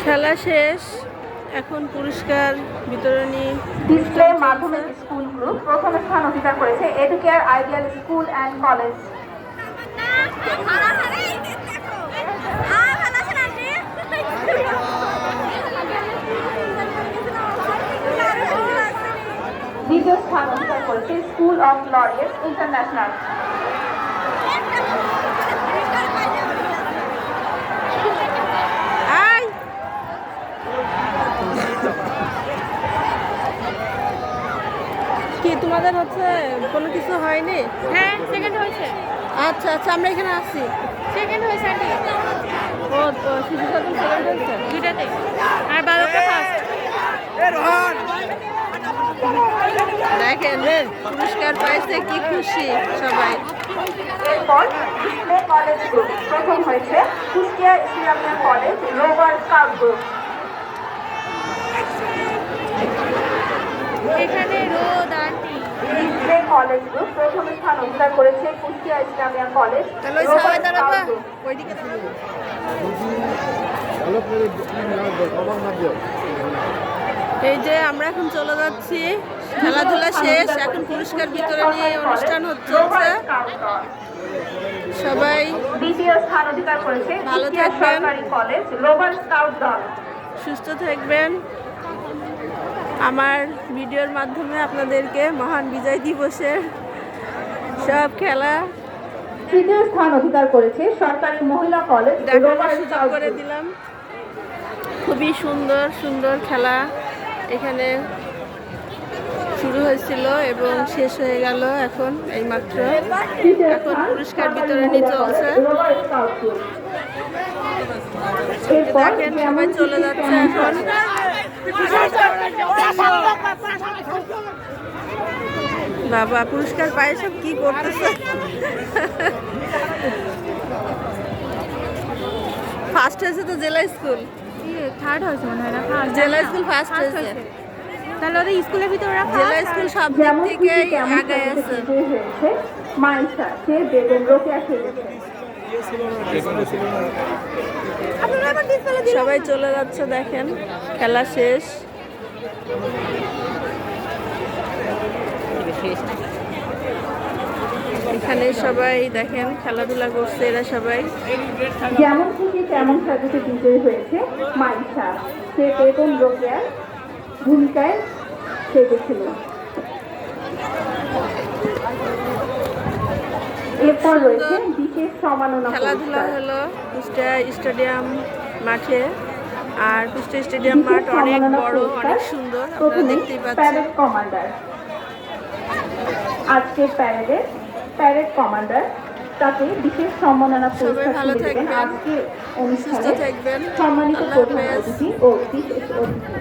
খেলা শেষ, এখন পুরস্কার বিতরণী। ডিসপ্লে মাধ্যমিক স্কুল গ্রুপ প্রথম স্থান অধিকার করেছে educare ideal school and college. দ্বিতীয় স্থান অধিকার করেছে স্কুল অফ লরিয়েট ইন্টারন্যাশনাল। কি তোমাদের হচ্ছে কোনো কিছু হয়নি? হ্যাঁ, সেকেন্ড হয়েছে। আচ্ছা আচ্ছা, আমরা এখানে আসছি। সেকেন্ড হয়েছে আন্টি। ও শিশু সদন সেকেন্ড হয়েছে দুটাতে, আর বালকটা ফার্স্ট। দেখেন পুরস্কার পাইছে, কি খুশি সবাই। এরপর ডিসপ্লে কলেজ গ্রুপ প্রথম হয়েছে Kushtia Islamia college rover scout group. এখানে রোদ আন্টি। ডিসপ্লে কলেজ গ্রুপ প্রথম স্থান অধিকার করেছে Kushtia Islamia college rover scout group. এই যে আমরা এখন চলে যাচ্ছি, খেলাধুলা শেষ, এখন পুরস্কার বিতরণী অনুষ্ঠান হচ্ছে। সবাই দ্বিতীয় স্থান অধিকার করেছে ভালো কুষ্টিয়া থাকবেন, সরকারি কলেজ রোভার স্কাউট দল। সুস্থ থাকবেন। আমার ভিডিওর মাধ্যমে আপনাদেরকে মহান বিজয় দিবসের সব খেলা তৃতীয় স্থান অধিকার করেছে সরকারি মহিলা কলেজ দেখানোর রোভার সুযোগ স্কাউট করে গ্রুপ। দিলাম। খুবই সুন্দর সুন্দর খেলা এখানে শুরু হয়েছিল এবং শেষ হয়ে গেল এখন এইমাত্র। এখন পুরস্কার বিতরণী চলছে। দেখেন সবাই চলে যাচ্ছে এখন। বাবা পুরস্কার পায় সব কি করতেছে। ফার্স্ট হয়েছে তো জেলা স্কুল, থার্ড হয়েছে মনে হয় না, ফার্স্ট। জেলা স্কুল ফার্স্ট হয়েছে। তাহলে ওদের স্কুলের ভিতরে ওরা জেলা স্কুল সব দিক থেকে আগে আছে। মাইশা সে বেগম রোকেয়া খেলেছে। সবাই চলে যাচ্ছে, দেখেন খেলা শেষ। এখানে সবাই দেখেন খেলাধুলা করছে এরা সবাই। যেমন খুশি তেমন সাজতে বিজয়ী হয়েছে মাইশা, সে বেগম রোকেয়ার ভূমিকায় সেজেছিল। এরপর রয়েছে বিশেষ সম্মাননা খেলাধুলা পুরস্কার। হলো কুষ্টিয়া স্টেডিয়াম মাঠে, আর কুষ্টিয়া স্টেডিয়াম মাঠ বিশেষ অনেক সম্মাননা বড়, পুরস্কার অনেক সুন্দর, আপনারা প্রথমে দেখতেই পাচ্ছেন। Parade commander. আজকের প্যারেড কমান্ডার তাকে বিশেষ সম্মাননা পুরস্কার ভালো তুলে দেবেন থাকবেন, আজকে সুস্থ অনুষ্ঠানে থাকবেন। সম্মানিত আল্লাহ প্রধান হাফেজ। অতিথি ও বিশেষ অতিথি।